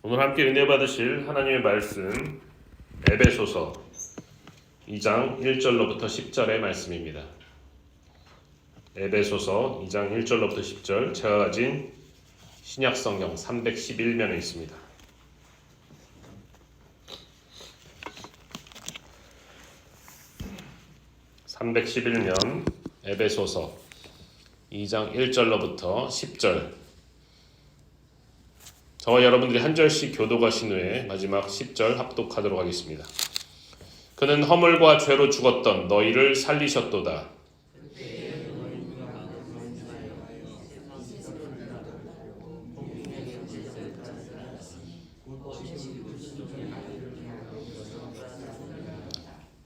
오늘 함께 은혜 받으실 하나님의 말씀 에베소서 2장 1절로부터 10절의 말씀입니다. 에베소서 2장 1절로부터 10절, 제가 가진 신약성경 311면에 있습니다. (311면) 에베소서 2장 1절로부터 10절. 저와 여러분들이 한 절씩 교독하신 후에 마지막 10절 합독하도록 하겠습니다. 그는 허물과 죄로 죽었던 너희를 살리셨도다.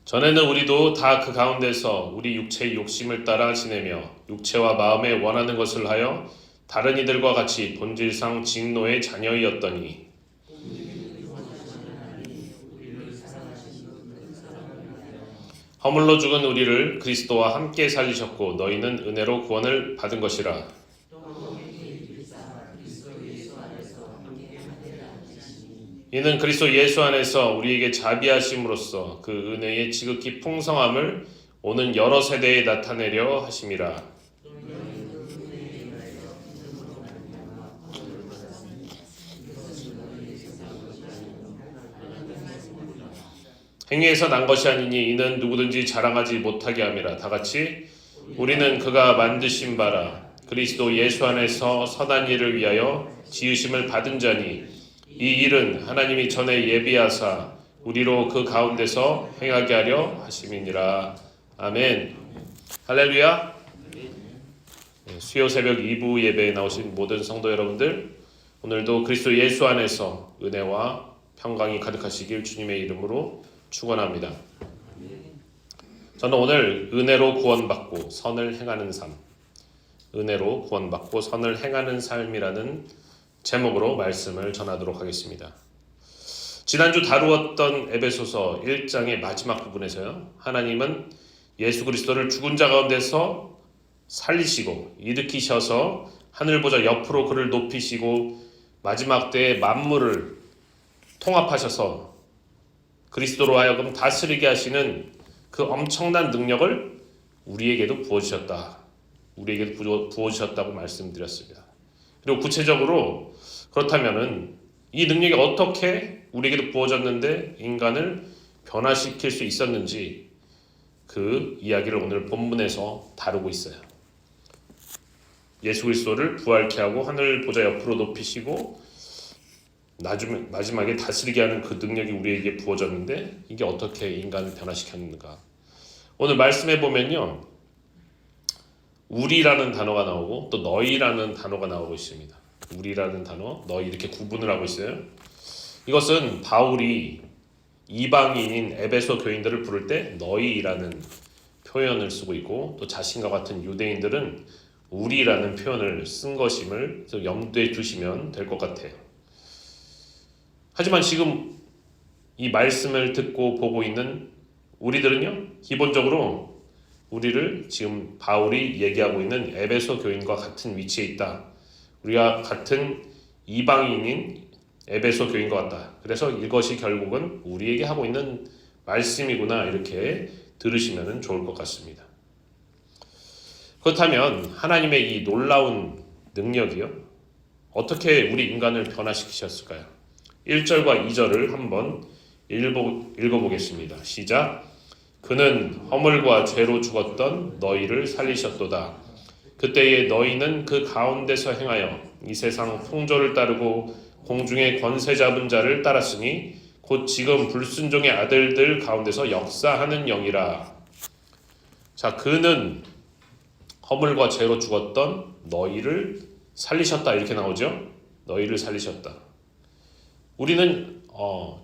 전에는 우리도 다 그 가운데서 우리 육체의 욕심을 따라 지내며 육체와 마음에 원하는 것을 하여 다른 이들과 같이 본질상 직노의 자녀이었더니 허물로 죽은 우리를 그리스도와 함께 살리셨고 너희는 은혜로 구원을 받은 것이라. 이는 그리스도 예수 안에서 우리에게 자비하심으로써 그 은혜의 지극히 풍성함을 오는 여러 세대에 나타내려 하심이라. 행위에서 난 것이 아니니 이는 누구든지 자랑하지 못하게 함이라. 다같이 우리는 그가 만드신 바라 그리스도 예수 안에서 선한 일을 위하여 지으심을 받은 자니 이 일은 하나님이 전에 예비하사 우리로 그 가운데서 행하게 하려 하심이니라. 아멘. 할렐루야. 수요 새벽 2부 예배에 나오신 모든 성도 여러분들, 오늘도 그리스도 예수 안에서 은혜와 평강이 가득하시길 주님의 이름으로 축원합니다. 저는 오늘 은혜로 구원받고 선을 행하는 삶, 은혜로 구원받고 선을 행하는 삶이라는 제목으로 말씀을 전하도록 하겠습니다. 지난주 다루었던 에베소서 1장의 마지막 부분에서요, 하나님은 예수 그리스도를 죽은 자 가운데서 살리시고 일으키셔서 하늘 보좌 옆으로 그를 높이시고 마지막 때에 만물을 통합하셔서 그리스도로 하여금 다스리게 하시는 그 엄청난 능력을 우리에게도 부어주셨다. 우리에게도 부어주셨다고 말씀드렸습니다. 그리고 구체적으로 그렇다면은 이 능력이 어떻게 우리에게도 부어졌는데 인간을 변화시킬 수 있었는지 그 이야기를 오늘 본문에서 다루고 있어요. 예수 그리스도를 부활케 하고 하늘 보좌 옆으로 높이시고 마지막에 다스리게 하는 그 능력이 우리에게 부어졌는데 이게 어떻게 인간을 변화시켰는가. 오늘 말씀해 보면요, 우리라는 단어가 나오고 또 너희라는 단어가 나오고 있습니다. 우리라는 단어, 너희 이렇게 구분을 하고 있어요. 이것은 바울이 이방인인 에베소 교인들을 부를 때 너희라는 표현을 쓰고 있고, 또 자신과 같은 유대인들은 우리라는 표현을 쓴 것임을 염두에 두시면 될 것 같아요. 하지만 지금 이 말씀을 듣고 보고 있는 우리들은요, 기본적으로 우리를 지금 바울이 얘기하고 있는 에베소 교인과 같은 위치에 있다. 우리가 같은 이방인인 에베소 교인과 같다. 그래서 이것이 결국은 우리에게 하고 있는 말씀이구나, 이렇게 들으시면 좋을 것 같습니다. 그렇다면 하나님의 이 놀라운 능력이요, 어떻게 우리 인간을 변화시키셨을까요? 1절과 2절을 한번 읽어보겠습니다. 시작. 그는 허물과 죄로 죽었던 너희를 살리셨도다. 그때에 너희는 그 가운데서 행하여 이 세상 풍조를 따르고 공중의 권세 잡은 자를 따랐으니 곧 지금 불순종의 아들들 가운데서 역사하는 영이라. 자, 그는 허물과 죄로 죽었던 너희를 살리셨다, 이렇게 나오죠. 너희를 살리셨다. 우리는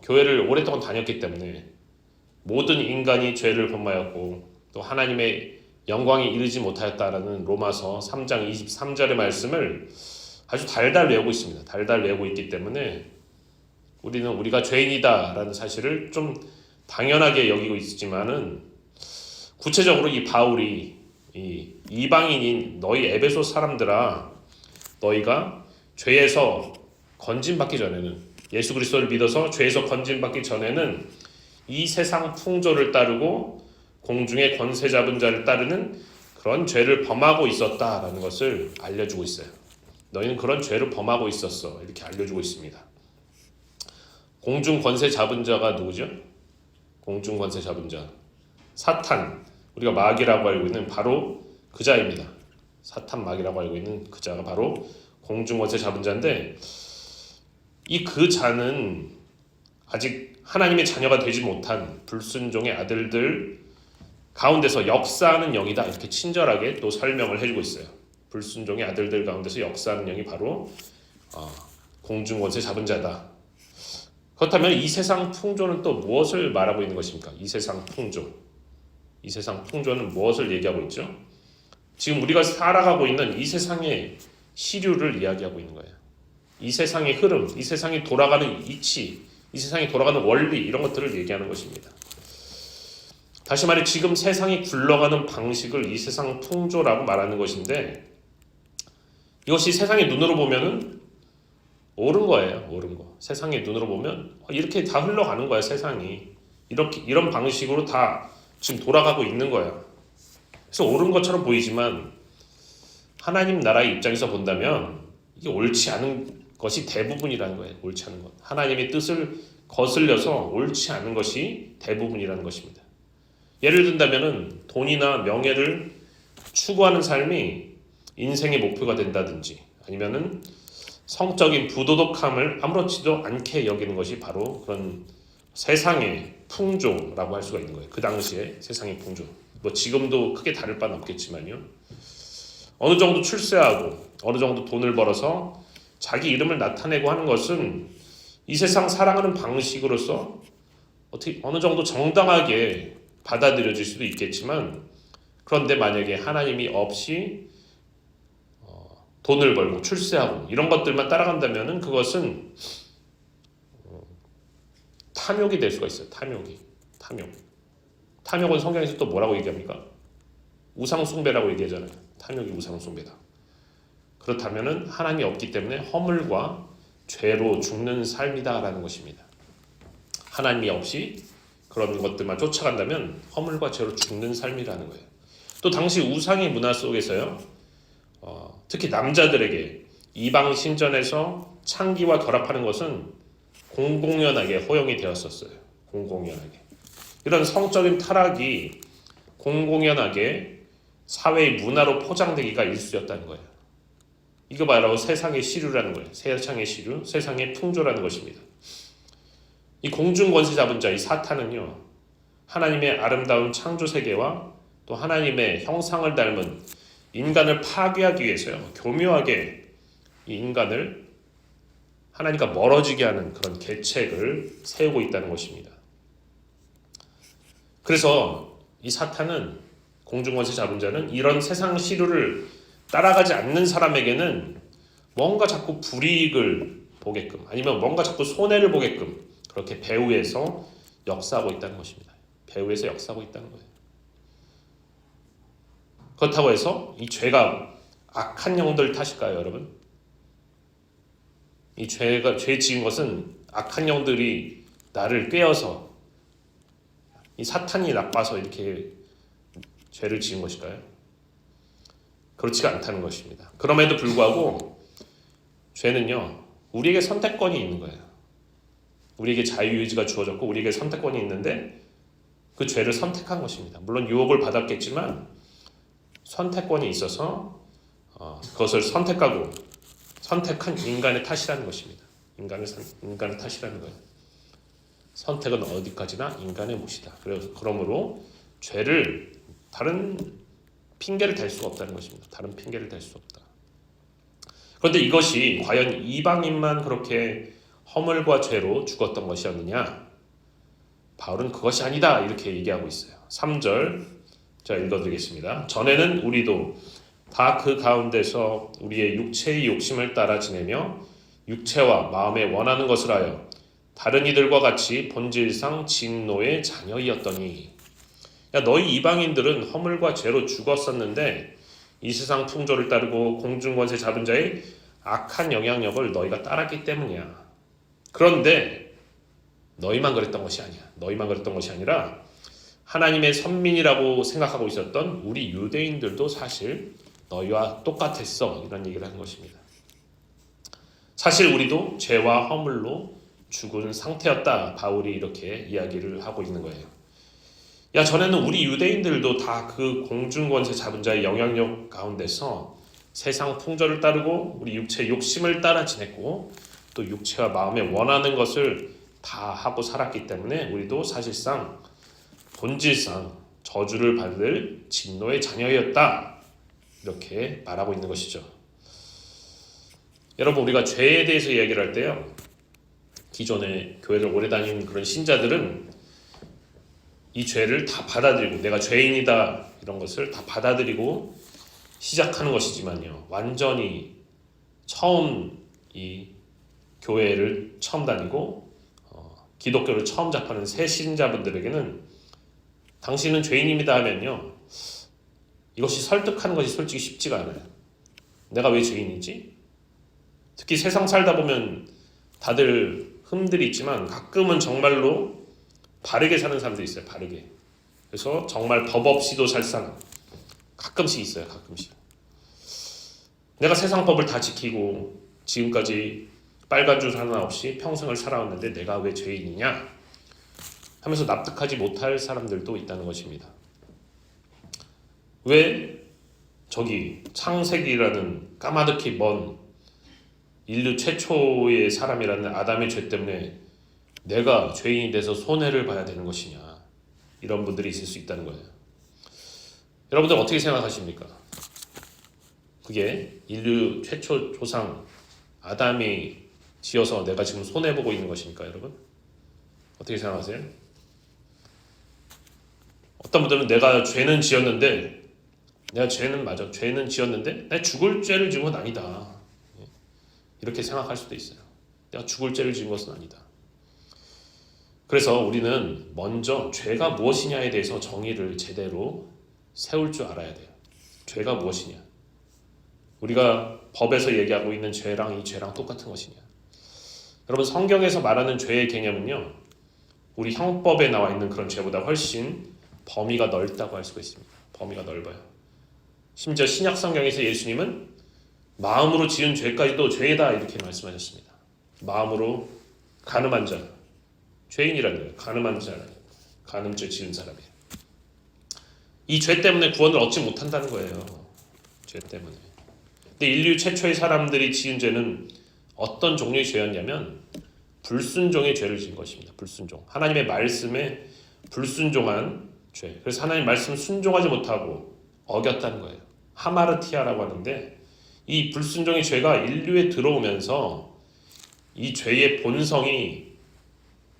교회를 오랫동안 다녔기 때문에 모든 인간이 죄를 범하였고 또 하나님의 영광에 이르지 못하였다라는 로마서 3장 23절의 말씀을 아주 달달 외우고 있습니다. 달달 외우고 있기 때문에 우리는 우리가 죄인이다라는 사실을 좀 당연하게 여기고 있지만은, 구체적으로 이 바울이 이 이방인인 너희 에베소 사람들아, 너희가 죄에서 건진받기 전에는 예수 그리스도를 믿어서 죄에서 건진받기 전에는 이 세상 풍조를 따르고 공중의 권세 잡은 자를 따르는 그런 죄를 범하고 있었다라는 것을 알려주고 있어요. 너희는 그런 죄를 범하고 있었어. 이렇게 알려주고 있습니다. 공중 권세 잡은 자가 누구죠? 공중 권세 잡은 자. 사탄. 우리가 마귀라고 알고 있는 바로 그 자입니다. 사탄 마귀라고 알고 있는 그 자가 바로 공중 권세 잡은 자인데 이 그 자는 아직 하나님의 자녀가 되지 못한 불순종의 아들들 가운데서 역사하는 영이다. 이렇게 친절하게 또 설명을 해주고 있어요. 불순종의 아들들 가운데서 역사하는 영이 바로 공중 권세 잡은 자다. 그렇다면 이 세상 풍조는 또 무엇을 말하고 있는 것입니까? 이 세상 풍조. 이 세상 풍조는 무엇을 얘기하고 있죠? 지금 우리가 살아가고 있는 이 세상의 시류를 이야기하고 있는 거예요. 이 세상의 흐름, 이 세상이 돌아가는 이치, 이 세상이 돌아가는 원리 이런 것들을 얘기하는 것입니다. 다시 말해 지금 세상이 굴러가는 방식을 이 세상 풍조라고 말하는 것인데 이것이 세상의 눈으로 보면은 옳은 거예요. 옳은 거. 세상의 눈으로 보면 이렇게 다 흘러가는 거야. 세상이 이런 방식으로 다 지금 돌아가고 있는 거야. 그래서 옳은 것처럼 보이지만 하나님 나라의 입장에서 본다면 이게 옳지 않은 것이 대부분이라는 거예요. 옳지 않은 것. 하나님의 뜻을 거슬려서 옳지 않은 것이 대부분이라는 것입니다. 예를 든다면은 돈이나 명예를 추구하는 삶이 인생의 목표가 된다든지 아니면은 성적인 부도덕함을 아무렇지도 않게 여기는 것이 바로 그런 세상의 풍조라고 할 수가 있는 거예요. 그 당시에 세상의 풍조. 뭐 지금도 크게 다를 바는 없겠지만요. 어느 정도 출세하고 어느 정도 돈을 벌어서 자기 이름을 나타내고 하는 것은 이 세상 살아가는 방식으로서 어느 정도 정당하게 받아들여질 수도 있겠지만 그런데 만약에 하나님이 없이 돈을 벌고 출세하고 이런 것들만 따라간다면은 그것은 탐욕이 될 수가 있어요. 탐욕은 성경에서 또 뭐라고 얘기합니까? 우상숭배라고 얘기하잖아요. 탐욕이 우상숭배다. 그렇다면은 하나님이 없기 때문에 허물과 죄로 죽는 삶이다라는 것입니다. 하나님이 없이 그런 것들만 쫓아간다면 허물과 죄로 죽는 삶이라는 거예요. 또 당시 우상의 문화 속에서요. 특히 남자들에게 이방 신전에서 창기와 결합하는 것은 공공연하게 허용이 되었었어요. 공공연하게. 이런 성적인 타락이 공공연하게 사회의 문화로 포장되기가 일쑤였다는 거예요. 이거 바로 세상의 시류라는 거예요. 세상의 시류, 세상의 풍조라는 것입니다. 이 공중 권세 잡은 자, 이 사탄은요. 하나님의 아름다운 창조 세계와 또 하나님의 형상을 닮은 인간을 파괴하기 위해서요. 교묘하게 이 인간을 하나님과 멀어지게 하는 그런 계책을 세우고 있다는 것입니다. 그래서 이 사탄은 공중권세 잡은 자는 이런 세상 시류를 따라가지 않는 사람에게는 뭔가 자꾸 불이익을 보게끔 아니면 뭔가 자꾸 손해를 보게끔 그렇게 배후에서 역사하고 있다는 것입니다. 배후에서 역사하고 있다는 거예요. 그렇다고 해서 이 죄가 악한 영들 탓일까요, 여러분? 이 죄 지은 것은 악한 영들이 나를 꿰어서 이 사탄이 나빠서 이렇게 죄를 지은 것일까요? 그렇지가 않다는 것입니다. 그럼에도 불구하고 죄는요, 우리에게 선택권이 있는 거예요. 우리에게 자유의지가 주어졌고 우리에게 선택권이 있는데 그 죄를 선택한 것입니다. 물론 유혹을 받았겠지만 선택권이 있어서 그것을 선택한 인간의 탓이라는 것입니다. 인간의 탓이라는 거예요. 선택은 어디까지나 인간의 몫이다. 그러므로 죄를 다른 핑계를 댈 수가 없다는 것입니다. 다른 핑계를 댈 수 없다. 그런데 이것이 과연 이방인만 그렇게 허물과 죄로 죽었던 것이었느냐? 바울은 그것이 아니다 이렇게 얘기하고 있어요. 3절 자 읽어드리겠습니다. 전에는 우리도 다 그 가운데서 우리의 육체의 욕심을 따라 지내며 육체와 마음에 원하는 것을 하여 다른 이들과 같이 본질상 진노의 자녀이었더니 너희 이방인들은 허물과 죄로 죽었었는데 이 세상 풍조를 따르고 공중권세 잡은 자의 악한 영향력을 너희가 따랐기 때문이야. 그런데 너희만 그랬던 것이 아니야. 너희만 그랬던 것이 아니라 하나님의 선민이라고 생각하고 있었던 우리 유대인들도 사실 너희와 똑같았어. 이런 얘기를 하는 것입니다. 사실 우리도 죄와 허물로 죽은 상태였다. 바울이 이렇게 이야기를 하고 있는 거예요. 야, 전에는 우리 유대인들도 다 그 공중권세 잡은 자의 영향력 가운데서 세상 풍조를 따르고 우리 육체의 욕심을 따라 지냈고 또 육체와 마음에 원하는 것을 다 하고 살았기 때문에 우리도 사실상 본질상 저주를 받을 진노의 자녀였다. 이렇게 말하고 있는 것이죠. 여러분, 우리가 죄에 대해서 이야기를 할 때요, 기존에 교회를 오래 다닌 그런 신자들은 이 죄를 다 받아들이고 내가 죄인이다 이런 것을 다 받아들이고 시작하는 것이지만요, 완전히 처음 이 교회를 처음 다니고 기독교를 처음 접하는 새 신자분들에게는 당신은 죄인입니다 하면요, 이것이 설득하는 것이 솔직히 쉽지가 않아요. 내가 왜 죄인이지? 특히 세상 살다 보면 다들 흠들이 있지만 가끔은 정말로 바르게 사는 사람도 있어요. 바르게. 그래서 정말 법 없이도 살 사람 가끔씩 있어요. 가끔씩. 내가 세상 법을 다 지키고 지금까지 빨간 줄 하나 없이 평생을 살아왔는데 내가 왜 죄인이냐 하면서 납득하지 못할 사람들도 있다는 것입니다. 왜 저기 창세기라는 까마득히 먼 인류 최초의 사람이라는 아담의 죄 때문에 내가 죄인이 돼서 손해를 봐야 되는 것이냐, 이런 분들이 있을 수 있다는 거예요. 여러분들 어떻게 생각하십니까? 그게 인류 최초 조상 아담이 지어서 내가 지금 손해보고 있는 것입니까, 여러분? 어떻게 생각하세요? 어떤 분들은 내가 죄는 지었는데, 내가 죄는 맞아, 죄는 지었는데 내가 죽을 죄를 지은 건 아니다, 이렇게 생각할 수도 있어요. 내가 죽을 죄를 지은 것은 아니다. 그래서 우리는 먼저 죄가 무엇이냐에 대해서 정의를 제대로 세울 줄 알아야 돼요. 죄가 무엇이냐? 우리가 법에서 얘기하고 있는 죄랑 이 죄랑 똑같은 것이냐? 여러분, 성경에서 말하는 죄의 개념은요, 우리 형법에 나와 있는 그런 죄보다 훨씬 범위가 넓다고 할 수가 있습니다. 범위가 넓어요. 심지어 신약 성경에서 예수님은 마음으로 지은 죄까지도 죄다 이렇게 말씀하셨습니다. 마음으로 간음한 자, 죄인이라는 거예요. 간음한 자, 간음죄 지은 사람이에요. 이 죄 때문에 구원을 얻지 못한다는 거예요. 죄 때문에. 근데 인류 최초의 사람들이 지은 죄는 어떤 종류의 죄였냐면 불순종의 죄를 지은 것입니다. 불순종. 하나님의 말씀에 불순종한 죄. 그래서 하나님 말씀 순종하지 못하고 어겼다는 거예요. 하마르티아라고 하는데, 이 불순종의 죄가 인류에 들어오면서 이 죄의 본성이,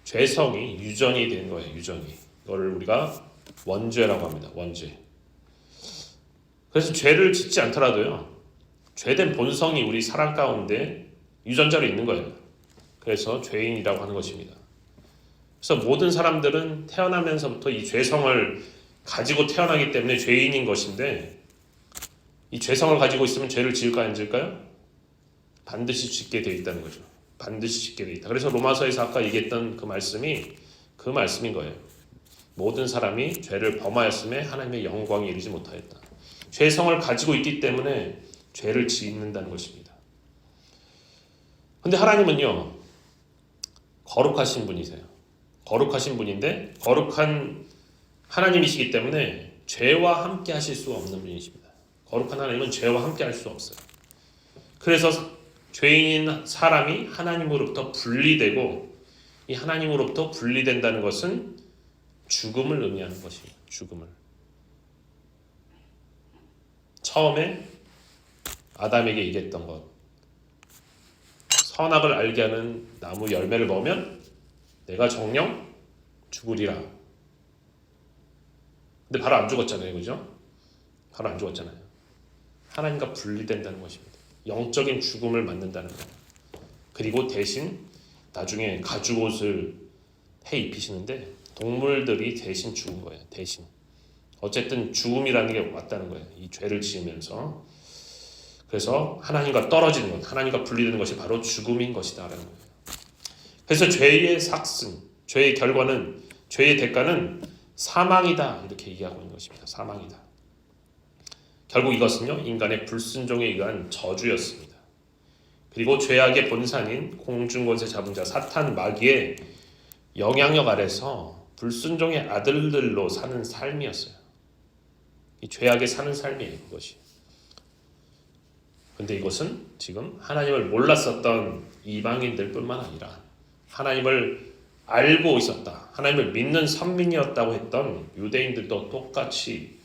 죄성이 유전이 된 거예요. 유전이. 이거를 우리가 원죄라고 합니다. 원죄. 그래서 죄를 짓지 않더라도요, 죄된 본성이 우리 사람 가운데 유전자로 있는 거예요. 그래서 죄인이라고 하는 것입니다. 그래서 모든 사람들은 태어나면서부터 이 죄성을 가지고 태어나기 때문에 죄인인 것인데, 이 죄성을 가지고 있으면 죄를 지을까요, 안 지을까요? 반드시 짓게 되어 있다는 거죠. 반드시 짓게 되어 있다. 그래서 로마서에서 아까 얘기했던 그 말씀이 그 말씀인 거예요. 모든 사람이 죄를 범하였음에 하나님의 영광에 이르지 못하였다. 죄성을 가지고 있기 때문에 죄를 짓는다는 것입니다. 근데 하나님은요, 거룩하신 분이세요. 거룩하신 분인데 거룩한 하나님이시기 때문에 죄와 함께 하실 수 없는 분이십니다. 거룩한 하나님은 죄와 함께 할 수 없어요. 그래서 죄인인 사람이 하나님으로부터 분리되고, 이 하나님으로부터 분리된다는 것은 죽음을 의미하는 것입니다. 죽음을. 처음에 아담에게 얘기했던 것, 선악을 알게 하는 나무 열매를 먹으면 내가 정녕 죽으리라. 근데 바로 안 죽었잖아요. 그죠? 바로 안 죽었잖아요. 하나님과 분리된다는 것입니다. 영적인 죽음을 맞는다는 거예요. 그리고 대신 나중에 가죽옷을 해 입히시는데 동물들이 대신 죽은 거예요. 대신. 어쨌든 죽음이라는 게 왔다는 거예요. 이 죄를 지으면서. 그래서 하나님과 떨어지는 것, 하나님과 분리되는 것이 바로 죽음인 것이다라는 거예요. 그래서 죄의 삭슨, 죄의 결과는, 죄의 대가는 사망이다, 이렇게 얘기하고 있는 것입니다. 사망이다. 결국 이것은요, 인간의 불순종에 의한 저주였습니다. 그리고 죄악의 본산인 공중권세 잡은 자 사탄 마귀의 영향력 아래서 불순종의 아들들로 사는 삶이었어요. 이 죄악에 사는 삶이에요, 그것이. 근데 이것은 지금 하나님을 몰랐었던 이방인들 뿐만 아니라 하나님을 알고 있었다, 하나님을 믿는 선민이었다고 했던 유대인들도 똑같이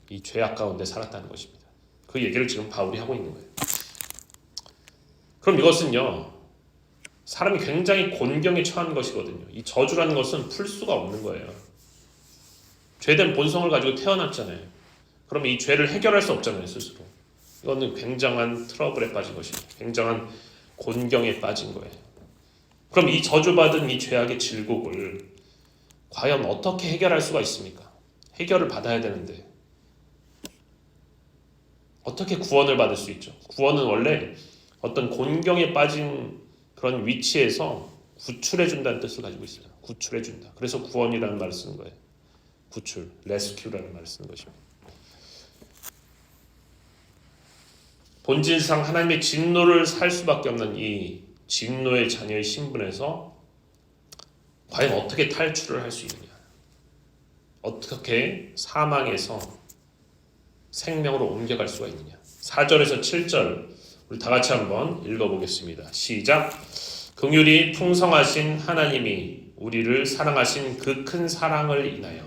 이 죄악 가운데 살았다는 것입니다. 그 얘기를 지금 바울이 하고 있는 거예요. 그럼 이것은요, 사람이 굉장히 곤경에 처한 것이거든요. 이 저주라는 것은 풀 수가 없는 거예요. 죄된 본성을 가지고 태어났잖아요. 그러면 이 죄를 해결할 수 없잖아요, 스스로. 이거는 굉장한 트러블에 빠진 것입니다. 굉장한 곤경에 빠진 거예요. 그럼 이 저주받은 이 죄악의 질곡을 과연 어떻게 해결할 수가 있습니까? 해결을 받아야 되는데 어떻게 구원을 받을 수 있죠? 구원은 원래 어떤 곤경에 빠진 그런 위치에서 구출해준다는 뜻을 가지고 있어요. 구출해준다. 그래서 구원이라는 말을 쓰는 거예요. 구출, 레스큐라는 말을 쓰는 것입니다. 본질상 하나님의 진노를 살 수밖에 없는 이 진노의 자녀의 신분에서 과연 어떻게 탈출을 할 수 있느냐, 어떻게 사망에서 생명으로 옮겨갈 수가 있느냐. 4절에서 7절 우리 다 같이 한번 읽어보겠습니다. 시작. 긍휼이 풍성하신 하나님이 우리를 사랑하신 그 큰 사랑을 인하여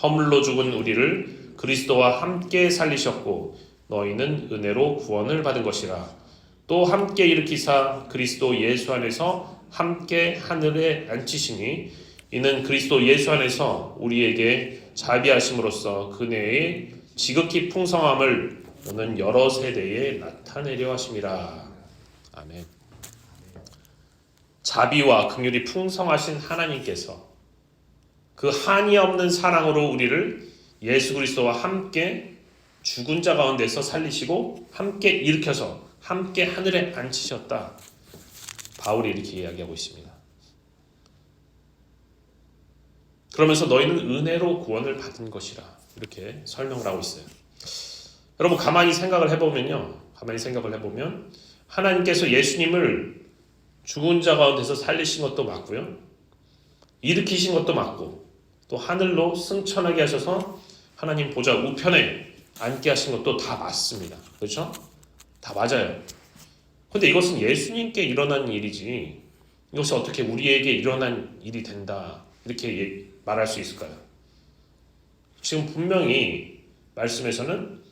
허물로 죽은 우리를 그리스도와 함께 살리셨고 너희는 은혜로 구원을 받은 것이라. 또 함께 일으키사 그리스도 예수 안에서 함께 하늘에 앉히시니 이는 그리스도 예수 안에서 우리에게 자비하심으로써 그네의 지극히 풍성함을 너는 여러 세대에 나타내려 하심이라. 아멘. 자비와 긍휼이 풍성하신 하나님께서 그 한이 없는 사랑으로 우리를 예수 그리스도와 함께 죽은 자 가운데서 살리시고 함께 일으켜서 함께 하늘에 앉히셨다. 바울이 이렇게 이야기하고 있습니다. 그러면서 너희는 은혜로 구원을 받은 것이라, 이렇게 설명을 하고 있어요. 여러분 가만히 생각을 해보면 하나님께서 예수님을 죽은 자 가운데서 살리신 것도 맞고요, 일으키신 것도 맞고, 또 하늘로 승천하게 하셔서 하나님 보좌 우편에 앉게 하신 것도 다 맞습니다. 그렇죠? 다 맞아요. 근데 이것은 예수님께 일어난 일이지 이것이 어떻게 우리에게 일어난 일이 된다, 이렇게 말할 수 있을까요? 지금 분명히 말씀에서는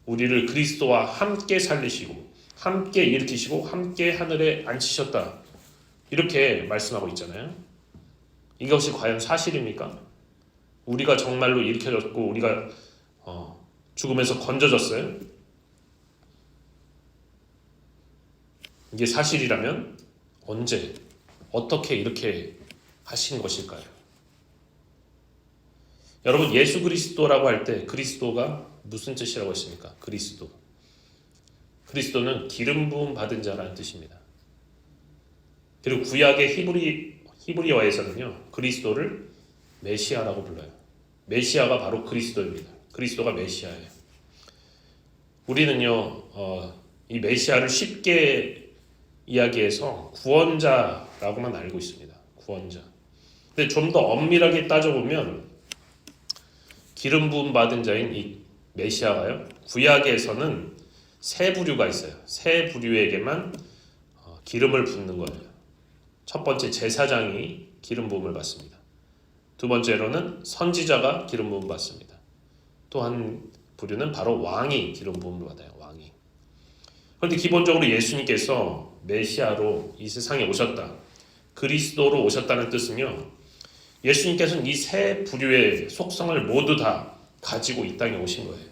우리를 그리스도와 함께 살리시고 함께 일으키시고 함께 하늘에 앉히셨다, 이렇게 말씀하고 있잖아요. 이것이 과연 사실입니까? 우리가 정말로 일으켜졌고 우리가 죽음에서 건져졌어요? 이게 사실이라면 언제, 어떻게 이렇게 하신 것일까요? 여러분 예수 그리스도라고 할 때 그리스도가 무슨 뜻이라고 했습니까? 그리스도는 기름 부음 받은 자라는 뜻입니다. 그리고 구약의 히브리어에서는요, 그리스도를 메시아라고 불러요. 메시아가 바로 그리스도입니다. 그리스도가 메시아예요. 우리는요, 이 메시아를 쉽게 이야기해서 구원자라고만 알고 있습니다. 구원자. 근데 좀 더 엄밀하게 따져보면 기름 부음 받은 자인 이 메시아가요, 구약에서는 세 부류가 있어요. 세 부류에게만 기름을 붓는 거예요. 첫 번째 제사장이 기름 부음을 받습니다. 두 번째로는 선지자가 기름 부음 받습니다. 또 한 부류는 바로 왕이 기름 부음을 받아요. 왕이. 그런데 기본적으로 예수님께서 메시아로 이 세상에 오셨다, 그리스도로 오셨다는 뜻은요, 예수님께서는 이 세 부류의 속성을 모두 다 가지고 이 땅에 오신 거예요.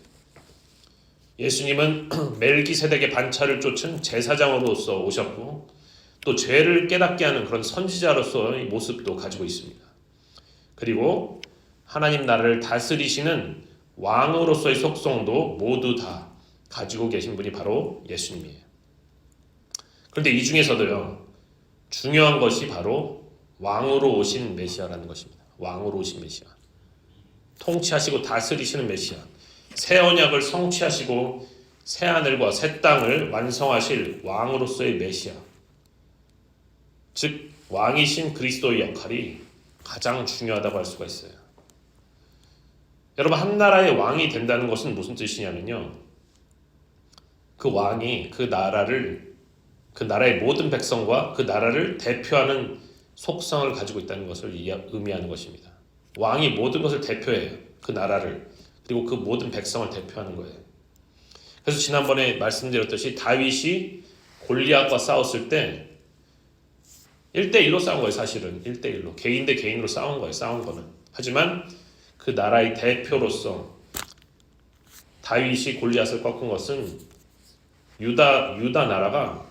예수님은 멜기세덱의 반차를 쫓은 제사장으로서 오셨고 또 죄를 깨닫게 하는 그런 선지자로서의 모습도 가지고 있습니다. 그리고 하나님 나라를 다스리시는 왕으로서의 속성도 모두 다 가지고 계신 분이 바로 예수님이에요. 그런데 이 중에서도요, 중요한 것이 바로 왕으로 오신 메시아라는 것입니다. 왕으로 오신 메시아. 통치하시고 다스리시는 메시아. 새 언약을 성취하시고 새 하늘과 새 땅을 완성하실 왕으로서의 메시아. 즉 왕이신 그리스도의 역할이 가장 중요하다고 할 수가 있어요. 여러분, 한 나라의 왕이 된다는 것은 무슨 뜻이냐면요, 그 왕이 그 나라의 모든 백성과 그 나라를 대표하는 속성을 가지고 있다는 것을 의미하는 것입니다. 왕이 모든 것을 대표해요. 그 나라를, 그리고 그 모든 백성을 대표하는 거예요. 그래서 지난번에 말씀드렸듯이 다윗이 골리앗과 싸웠을 때 1대1로 싸운 거예요. 사실은 1대1로, 개인 대 개인으로 싸운 거예요. 싸운 거는. 하지만 그 나라의 대표로서 다윗이 골리앗을 꺾은 것은 유다 나라가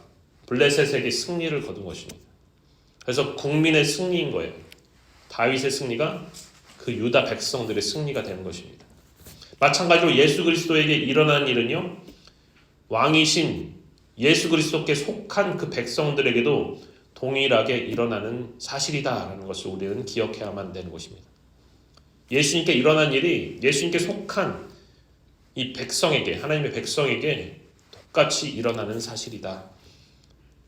블레셋에게 승리를 거둔 것입니다. 그래서 국민의 승리인 거예요. 다윗의 승리가 그 유다 백성들의 승리가 되는 것입니다. 마찬가지로 예수 그리스도에게 일어난 일은요, 왕이신 예수 그리스도께 속한 그 백성들에게도 동일하게 일어나는 사실이다라는 것을 우리는 기억해야만 되는 것입니다. 예수님께 일어난 일이 예수님께 속한 이 백성에게, 하나님의 백성에게 똑같이 일어나는 사실이다.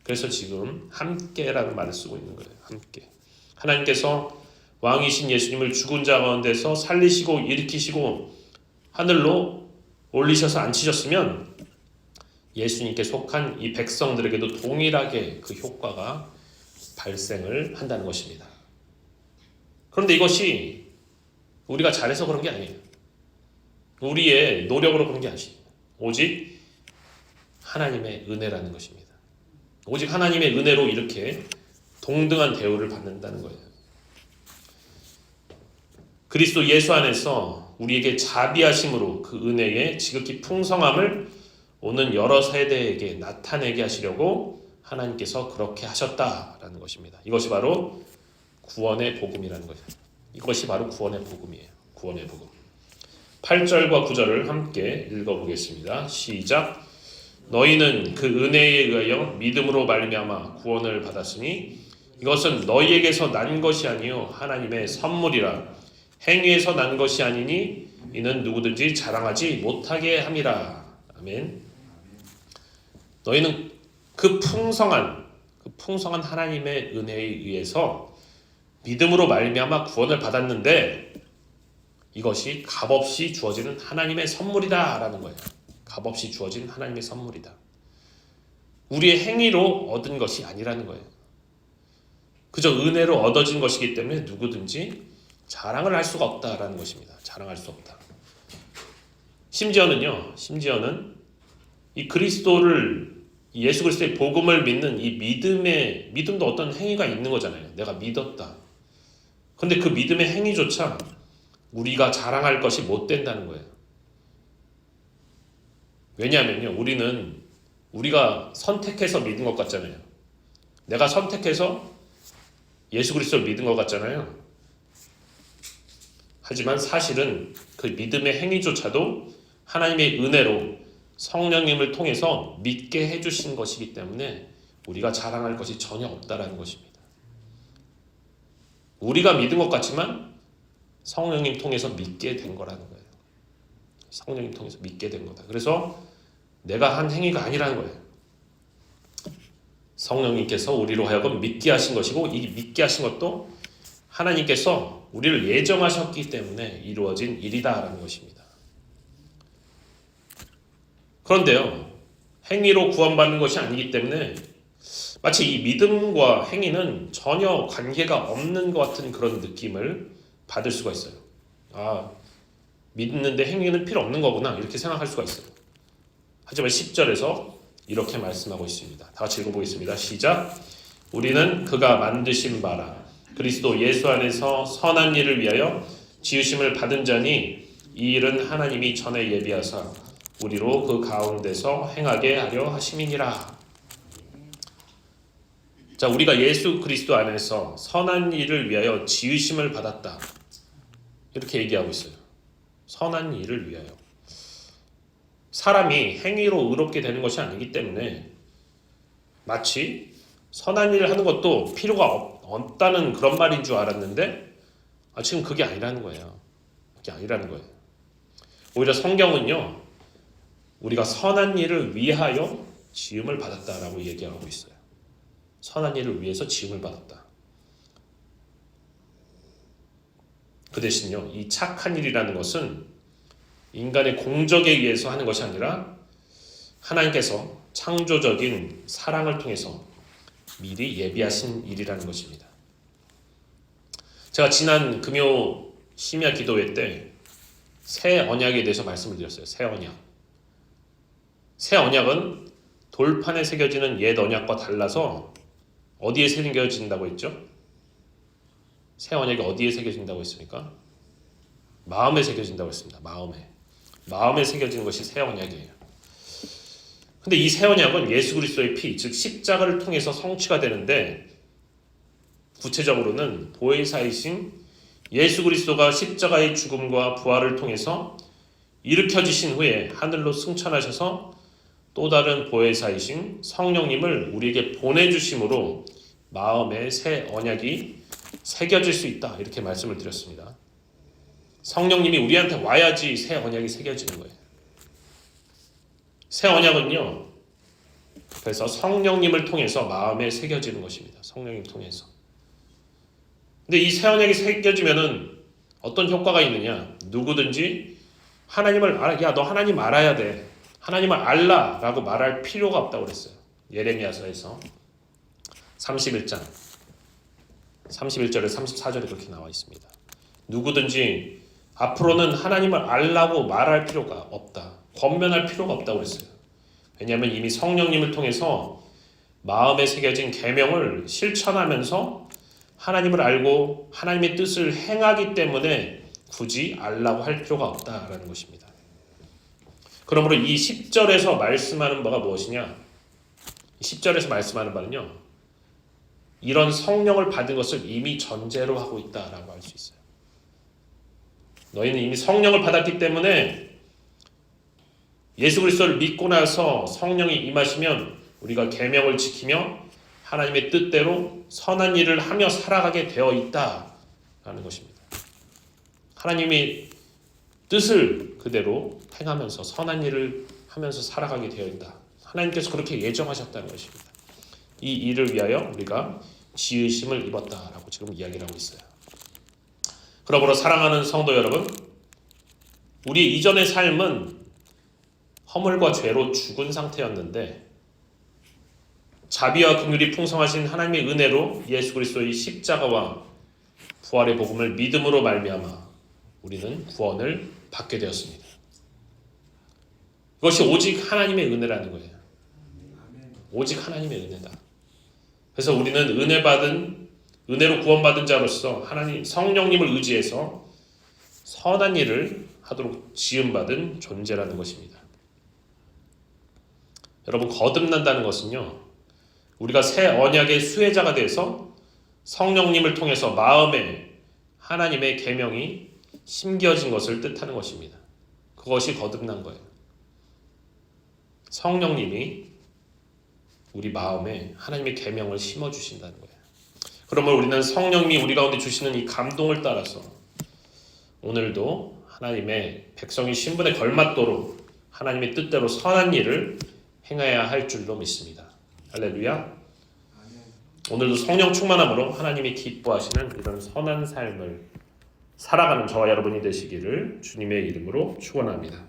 그래서 지금 함께라는 말을 쓰고 있는 거예요. 함께. 하나님께서 왕이신 예수님을 죽은 자 가운데서 살리시고 일으키시고 하늘로 올리셔서 앉히셨으면 예수님께 속한 이 백성들에게도 동일하게 그 효과가 발생을 한다는 것입니다. 그런데 이것이 우리가 잘해서 그런 게 아니에요. 우리의 노력으로 그런 게 아니에요. 오직 하나님의 은혜라는 것입니다. 오직 하나님의 은혜로 이렇게 동등한 대우를 받는다는 거예요. 그리스도 예수 안에서 우리에게 자비하심으로 그 은혜의 지극히 풍성함을 오는 여러 세대에게 나타내게 하시려고 하나님께서 그렇게 하셨다라는 것입니다. 이것이 바로 구원의 복음이라는 거예요. 이것이 바로 구원의 복음이에요. 구원의 복음. 8절과 9절을 함께 읽어보겠습니다. 시작. 너희는 그 은혜에 의하여 믿음으로 말미암아 구원을 받았으니 이것은 너희에게서 난 것이 아니요 하나님의 선물이라. 행위에서 난 것이 아니니 이는 누구든지 자랑하지 못하게 함이라. 아멘. 너희는 그 풍성한 하나님의 은혜에 의해서 믿음으로 말미암아 구원을 받았는데 이것이 값없이 주어지는 하나님의 선물이다라는 거예요. 값없이 주어진 하나님의 선물이다. 우리의 행위로 얻은 것이 아니라는 거예요. 그저 은혜로 얻어진 것이기 때문에 누구든지 자랑을 할 수가 없다라는 것입니다. 자랑할 수 없다. 심지어는 이 그리스도를, 예수 그리스도의 복음을 믿는 이 믿음도 어떤 행위가 있는 거잖아요. 내가 믿었다. 그런데 그 믿음의 행위조차 우리가 자랑할 것이 못 된다는 거예요. 왜냐하면요, 우리가 선택해서 믿은 것 같잖아요. 내가 선택해서 예수 그리스도를 믿은 것 같잖아요. 하지만 사실은 그 믿음의 행위조차도 하나님의 은혜로 성령님을 통해서 믿게 해주신 것이기 때문에 우리가 자랑할 것이 전혀 없다라는 것입니다. 우리가 믿은 것 같지만 성령님 통해서 믿게 된 거라는 거예요. 성령님 통해서 믿게 된 거다. 그래서 내가 한 행위가 아니라는 거예요. 성령님께서 우리로 하여금 믿게 하신 것이고, 이 믿게 하신 것도 하나님께서 우리를 예정하셨기 때문에 이루어진 일이다라는 것입니다. 그런데요, 행위로 구원받는 것이 아니기 때문에 마치 이 믿음과 행위는 전혀 관계가 없는 것 같은 그런 느낌을 받을 수가 있어요. 아, 믿는데 행위는 필요 없는 거구나, 이렇게 생각할 수가 있어요. 하지만 10절에서 이렇게 말씀하고 있습니다. 다 같이 읽어보겠습니다. 시작. 우리는 그가 만드신 바라 그리스도 예수 안에서 선한 일을 위하여 지으심을 받은 자니 이 일은 하나님이 전에 예비하사 우리로 그 가운데서 행하게 하려 하심이니라. 자, 우리가 예수 그리스도 안에서 선한 일을 위하여 지으심을 받았다, 이렇게 얘기하고 있어요. 선한 일을 위하여. 사람이 행위로 의롭게 되는 것이 아니기 때문에 마치 선한 일을 하는 것도 필요가 없다는 그런 말인 줄 알았는데 지금 그게 아니라는 거예요. 그게 아니라는 거예요. 오히려 성경은요, 우리가 선한 일을 위하여 지음을 받았다라고 얘기하고 있어요. 선한 일을 위해서 지음을 받았다. 그 대신요, 이 착한 일이라는 것은 인간의 공적에 의해서 하는 것이 아니라 하나님께서 창조적인 사랑을 통해서 미리 예비하신 일이라는 것입니다. 제가 지난 금요 심야 기도회 때 새 언약에 대해서 말씀을 드렸어요. 새 언약. 새 언약은 돌판에 새겨지는 옛 언약과 달라서 어디에 새겨진다고 했죠? 새 언약이 어디에 새겨진다고 했습니까? 마음에 새겨진다고 했습니다. 마음에 새겨지는 것이 새 언약이에요. 근데 이 새 언약은 예수 그리스도의 피, 즉 십자가를 통해서 성취가 되는데, 구체적으로는 보혜사이신 예수 그리스도가 십자가의 죽음과 부활을 통해서 일으켜지신 후에 하늘로 승천하셔서 또 다른 보혜사이신 성령님을 우리에게 보내주심으로 마음에 새 언약이 새겨질 수 있다, 이렇게 말씀을 드렸습니다. 성령님이 우리한테 와야지 새 언약이 새겨지는 거예요. 새 언약은요, 그래서 성령님을 통해서 마음에 새겨지는 것입니다. 성령님 통해서. 근데 이 새 언약이 새겨지면은 어떤 효과가 있느냐? 누구든지 하나님을 알아, 야, 너 하나님 알아야 돼. 하나님을 알라라고 말할 필요가 없다고 그랬어요. 예레미야서에서 31장 31절에 34절에 그렇게 나와 있습니다. 누구든지 앞으로는 하나님을 알라고 말할 필요가 없다. 권면할 필요가 없다고 그랬어요. 왜냐하면 이미 성령님을 통해서 마음에 새겨진 계명을 실천하면서 하나님을 알고 하나님의 뜻을 행하기 때문에 굳이 알라고 할 필요가 없다라는 것입니다. 그러므로 이 10절에서 말씀하는 바가 무엇이냐? 10절에서 말씀하는 바는요, 이런 성령을 받은 것을 이미 전제로 하고 있다라고 할 수 있어요. 너희는 이미 성령을 받았기 때문에 예수 그리스도를 믿고 나서 성령이 임하시면 우리가 계명을 지키며 하나님의 뜻대로 선한 일을 하며 살아가게 되어 있다라는 것입니다. 하나님이 뜻을 그대로 행하면서 선한 일을 하면서 살아가게 되어 있다. 하나님께서 그렇게 예정하셨다는 것입니다. 이 일을 위하여 우리가 지으심을 입었다라고 지금 이야기를 하고 있어요. 그러므로 사랑하는 성도 여러분, 우리 이전의 삶은 허물과 죄로 죽은 상태였는데 자비와 긍휼이 풍성하신 하나님의 은혜로 예수 그리스도의 십자가와 부활의 복음을 믿음으로 말미암아 우리는 구원을 받게 되었습니다. 그것이 오직 하나님의 은혜라는 거예요. 오직 하나님의 은혜다. 그래서 우리는 은혜로 구원받은 자로서 하나님 성령님을 의지해서 선한 일을 하도록 지음받은 존재라는 것입니다. 여러분, 거듭난다는 것은요, 우리가 새 언약의 수혜자가 돼서 성령님을 통해서 마음에 하나님의 계명이 심겨진 것을 뜻하는 것입니다. 그것이 거듭난 거예요. 성령님이 우리 마음에 하나님의 계명을 심어주신다는 거예요. 그러면 우리는 성령님이 우리 가운데 주시는 이 감동을 따라서 오늘도 하나님의 백성의 신분에 걸맞도록 하나님의 뜻대로 선한 일을 행해야 할 줄로 믿습니다. 할렐루야. 오늘도 성령 충만함으로 하나님이 기뻐하시는 이런 선한 삶을 살아가는 저와 여러분이 되시기를 주님의 이름으로 축원합니다.